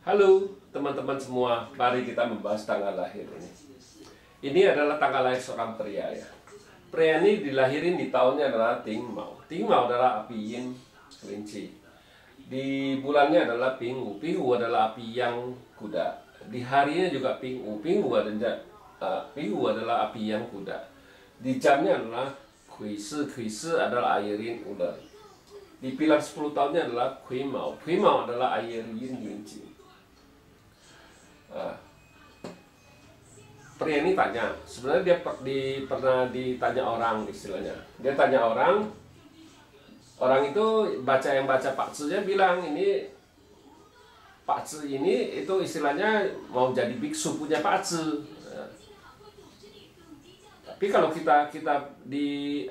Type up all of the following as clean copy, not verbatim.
Halo teman-teman semua, mari kita membahas tanggal lahir ini. Ini adalah tanggal lahir seorang pria ya. Pria ini dilahirin di tahunnya adalah Ting Mau. Ting Mau adalah api yin, kelinci. Di bulannya adalah Pingu. Pingu adalah api yang kuda. Di harinya juga Pingu. Pingu adalah api yang kuda. Di jamnya adalah Kuisi. Kuisi adalah air yin ular. Di pilar 10 tahunnya adalah Kui Mau. Kui Mau adalah air yin kelinci. Pria ini tanya, sebenarnya dia pernah ditanya orang istilahnya. Dia tanya orang itu yang baca Pak Tzu-nya bilang ini Pak Tzu ini itu istilahnya mau jadi biksu punya Pak Tzu. Tapi kalau kita di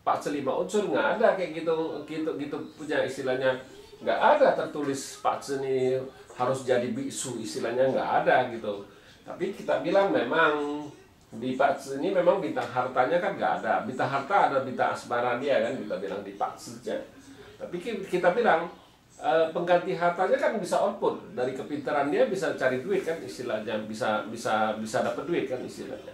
Pak Tzu 5 unsur nggak ada kayak gitu punya istilahnya, nggak ada tertulis Pak Tzu ini harus jadi biksu istilahnya, nggak ada gitu. Tapi kita bilang memang di Pak Tzu ini memang bintang hartanya kan nggak ada. Bintang harta ada bintang asmara dia kan, kita bilang di Pak Tzu-nya. Tapi kita bilang pengganti hartanya kan bisa output dari kepintaran dia, bisa cari duit kan istilahnya, bisa dapat duit kan istilahnya.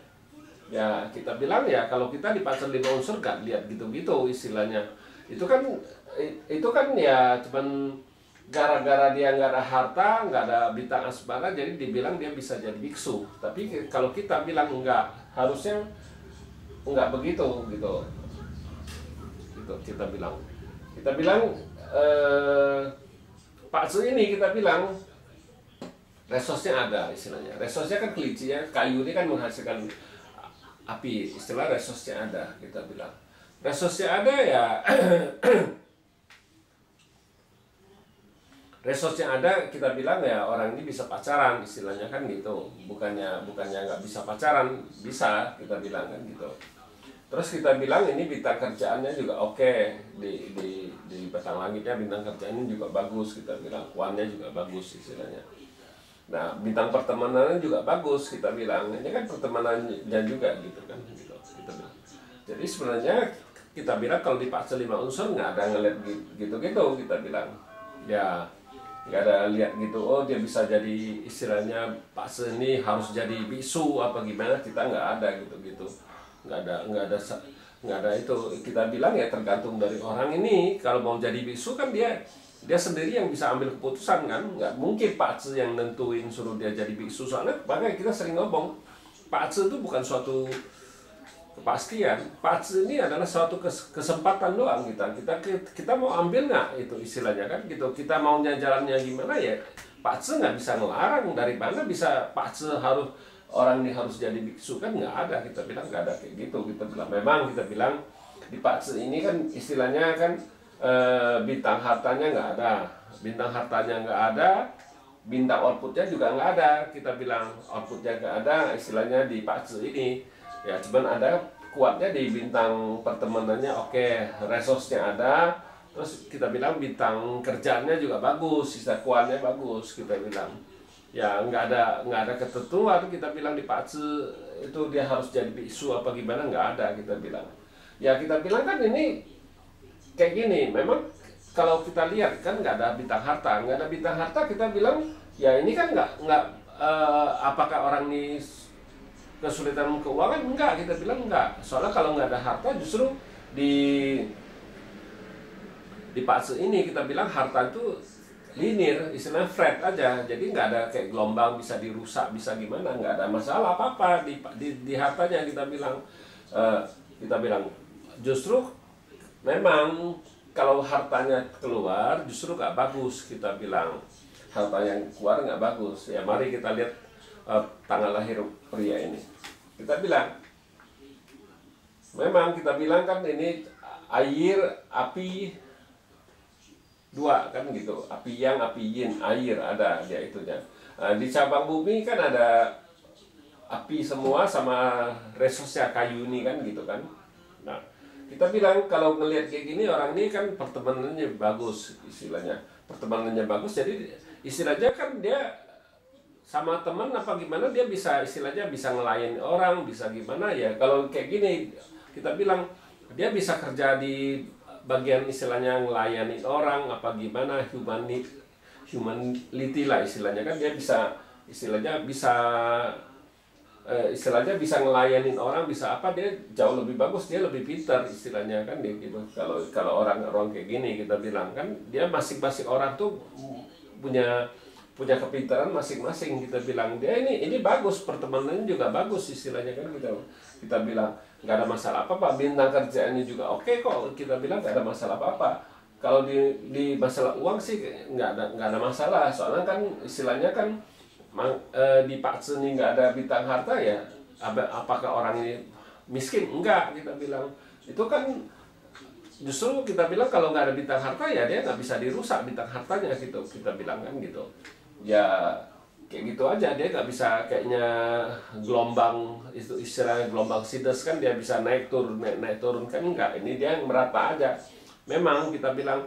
Ya kita bilang ya kalau kita di Pak Tzu 5 unsur nggak lihat gitu-gitu istilahnya. Itu kan ya cuman gara-gara dia nggak ada harta, nggak ada bintang asmara, jadi dibilang dia bisa jadi biksu. Tapi kalau kita bilang enggak, harusnya enggak begitu gitu. Gitu kita bilang. Pak Tzu ini kita bilang resosnya ada istilahnya. Resosnya kan kelinci ya, kayu ini kan menghasilkan api. Istilah resosnya ada kita bilang. Resosnya ada ya. Resosnya ada, kita bilang ya orang ini bisa pacaran istilahnya kan gitu. Bukannya nggak bisa pacaran, bisa kita bilang kan gitu. Terus kita bilang ini bintang kerjaannya juga oke. Di batang langitnya bintang kerjaannya juga bagus, kita bilang kuannya juga bagus istilahnya. Nah bintang pertemanannya juga bagus, kita bilang ini kan pertemanannya juga gitu kan gitu kita bilang. Jadi sebenarnya kita bilang kalau di Pak Tzu 5 unsur nggak ada ngeliat gitu kita bilang ya. Nggak ada lihat gitu, oh dia bisa jadi istilahnya Pak Tzu ini harus jadi biksu apa gimana, kita nggak ada gitu nggak ada itu. Kita bilang ya tergantung dari orang ini. Kalau mau jadi biksu kan dia sendiri yang bisa ambil keputusan kan, nggak mungkin Pak Tzu yang nentuin suruh dia jadi biksu. Soalnya makanya kita sering ngomong Pak Tzu itu bukan suatu kepastian. Pak Tzu ini adalah suatu kesempatan doang kita mau ambil nggak itu istilahnya kan gitu. Kita maunya jalannya gimana ya Pak Tzu nggak bisa ngelarang. Dari mana bisa Pak Tzu harus orang ini harus jadi biksu, kan nggak ada. Kita bilang nggak ada kayak gitu. Kita bilang memang kita bilang di Pak Tzu ini kan istilahnya kan bintang hartanya nggak ada, bintang outputnya juga nggak ada. Kita bilang outputnya nggak ada istilahnya di Pak Tzu ini. Ya cuman ada kuatnya di bintang pertemanannya oke, resosnya ada, terus kita bilang bintang kerjaannya juga bagus, sisa kuatnya bagus kita bilang. Ya nggak ada ketentuan kita bilang di Pak Tzu itu dia harus jadi biksu apa gimana, nggak ada kita bilang. Ya kita bilang kan ini kayak gini, memang kalau kita lihat kan nggak ada bintang harta, kita bilang ya ini kan apakah orang ini kesulitan keuangan? Enggak, kita bilang enggak. Soalnya kalau nggak ada harta justru di Pak Tzu ini kita bilang harta itu linear, istilahnya flat aja. Jadi nggak ada kayak gelombang bisa dirusak, bisa gimana, nggak ada masalah apa-apa di hartanya. Kita bilang justru memang kalau hartanya keluar justru nggak bagus, kita bilang harta yang keluar nggak bagus. Ya mari kita lihat tanggal lahir pria ini. Kita bilang memang kita bilang kan ini air api dua kan gitu, api yang api yin, air ada dia itunya. Di cabang bumi kan ada api semua sama resosnya kayu ini kan gitu kan. Nah kita bilang kalau ngelihat kayak gini orang ini kan pertemanannya bagus istilahnya, jadi istilahnya kan dia sama teman apa gimana dia bisa istilahnya bisa ngelayani orang, bisa gimana ya. Kalau kayak gini kita bilang dia bisa kerja di bagian istilahnya ngelayani orang apa gimana, humanity lah istilahnya kan, dia bisa istilahnya bisa ngelayanin orang, bisa apa, dia jauh lebih bagus, dia lebih pintar istilahnya kan gitu. Kalau orang kayak gini kita bilang kan, dia masing-masing orang tuh punya kepintaran masing-masing, kita bilang dia ini bagus, pertemanannya juga bagus istilahnya kan, kita bilang nggak ada masalah apa-apa, bintang kerjaannya juga oke kok, kita bilang nggak ada masalah apa-apa. Kalau di masalah uang sih nggak ada masalah, soalnya kan istilahnya kan di Pak Ce ini nggak ada bintang harta ya, apakah orang ini miskin? Enggak, kita bilang itu kan justru kita bilang kalau nggak ada bintang harta ya dia nggak bisa dirusak bintang hartanya gitu, kita bilang kan gitu ya, kayak gitu aja, dia nggak bisa kayaknya gelombang, itu istilahnya gelombang Sides kan, dia bisa naik turun kan, enggak, ini dia yang merata aja. Memang kita bilang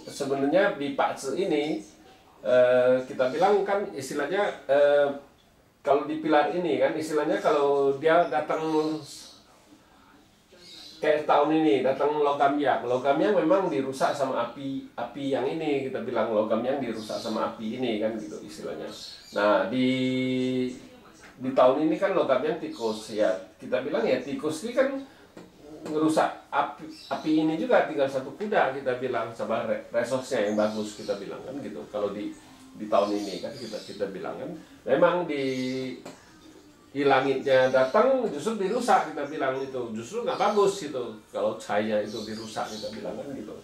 sebenarnya di Pak Ce ini kita bilang kan istilahnya kalau di pilar ini kan istilahnya, kalau dia datang kayak tahun ini datang logam yang memang dirusak sama api yang ini, kita bilang logam yang dirusak sama api ini kan gitu istilahnya. Nah di tahun ini kan logam yang tikus ya, kita bilang ya tikus ini kan ngerusak api ini juga, tinggal satu kuda kita bilang sama resource-nya yang bagus, kita bilang kan gitu. Kalau di tahun ini kan kita bilang kan memang di langitnya datang justru dirusak, kita bilang itu justru nggak bagus gitu. Kalau cahaya itu dirusak, kita bilang kan gitu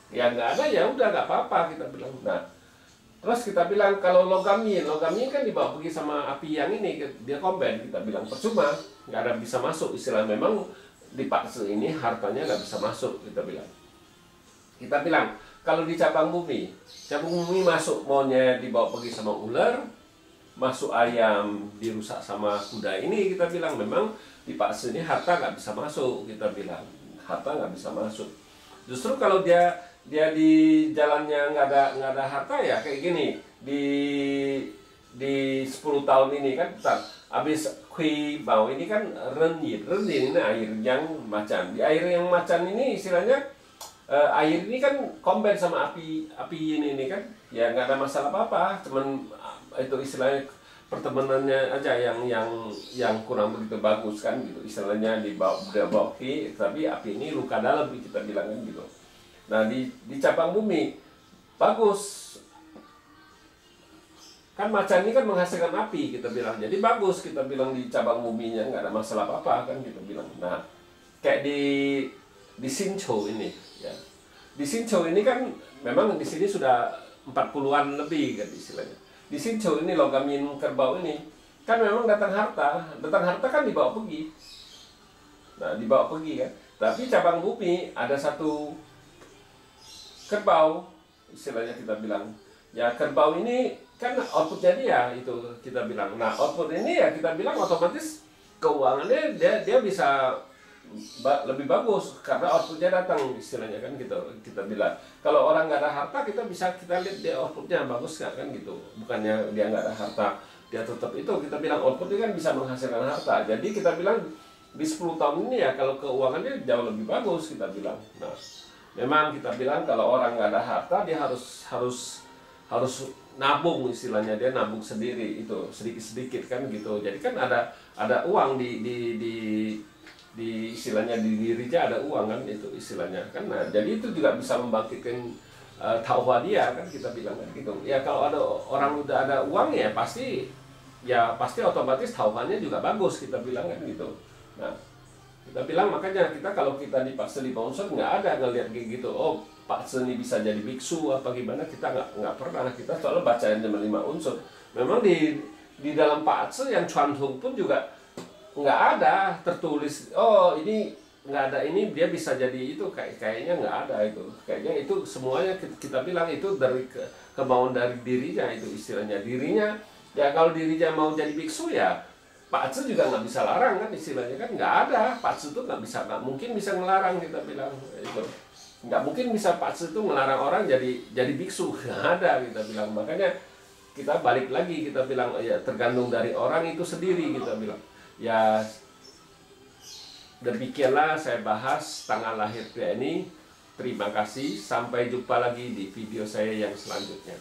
ya, nggak ada ya udah nggak apa-apa, kita bilang. Nah terus kita bilang kalau logam yin kan dibawa pergi sama api yang ini, dia komben, kita bilang percuma, nggak ada bisa masuk istilah. Memang di Pak Ce ini hartanya nggak bisa masuk, kita bilang kalau di cabang bumi masuk, maunya dibawa pergi sama ular, masuk ayam dirusak sama kuda ini, kita bilang memang di Pak Ce ini harta nggak bisa masuk, kita bilang harta nggak bisa masuk. Justru kalau dia di jalannya nggak ada harta ya kayak gini, di 10 tahun ini kan habis kui bau ini kan renyin ini air yang macan, di air yang macan ini istilahnya air ini kan komben sama api ini kan ya, nggak ada masalah apa-apa, cuman itu istilahnya pertemanannya aja yang kurang begitu bagus kan gitu istilahnya, dibawa tapi api ini luka dalam, kita bilang kan gitu. Nah di cabang bumi bagus kan, macan ini kan menghasilkan api, kita bilang jadi bagus, kita bilang di cabang buminya nggak ada masalah apa-apa kan, kita bilang. Nah kayak di Sincho ini ya, di Sincho ini kan memang di sini sudah 40-an lebih kan istilahnya. Di Sincho ini logam yin kerbau ini kan memang datang harta kan dibawa pergi. Nah dibawa pergi kan, tapi cabang bumi ada satu kerbau istilahnya, kita bilang ya kerbau ini kan outputnya dia itu, kita bilang. Nah output ini ya kita bilang otomatis keuangannya dia bisa lebih bagus karena outputnya datang istilahnya kan gitu, kita bilang. Kalau orang nggak ada harta kita lihat dia outputnya bagus nggak kan gitu, bukannya dia nggak ada harta dia tetap itu, kita bilang outputnya kan bisa menghasilkan harta. Jadi kita bilang di 10 tahun ini ya kalau keuangannya jauh lebih bagus, kita bilang. Nah memang kita bilang kalau orang nggak ada harta dia harus nabung istilahnya, dia nabung sendiri itu sedikit-sedikit kan gitu. Jadi kan ada uang di istilahnya di dirinya ada uang kan itu istilahnya kan. Nah jadi itu juga bisa membangkitkan tauhid dia kan, kita bilang kan gitu ya. Kalau ada orang udah ada uang ya pasti otomatis tauhidnya juga bagus, kita bilang kan gitu. Nah kita bilang makanya kalau kita di Pak Ce 5 unsur nggak ada ngelihat kayak gitu, oh Pak Ce ini bisa jadi biksu apa gimana, kita nggak pernah. Kita soalnya bacaan cuma 5 unsur. Memang di dalam Pak Ce yang Chuantung pun juga nggak ada tertulis, oh ini nggak ada ini dia bisa jadi itu, kayaknya nggak ada itu, kayaknya itu semuanya kita bilang itu dari kemauan dari dirinya, itu istilahnya dirinya ya. Kalau dirinya mau jadi biksu ya Pak Ce juga nggak bisa larang kan istilahnya kan, nggak ada. Pak Ce itu nggak mungkin bisa ngelarang, kita bilang itu nggak mungkin bisa Pak Ce itu melarang orang jadi biksu, nggak ada, kita bilang. Makanya kita balik lagi, kita bilang ya tergantung dari orang itu sendiri, kita bilang ya. Demikianlah saya bahas tanggal lahir pria ini. Terima kasih, sampai jumpa lagi di video saya yang selanjutnya.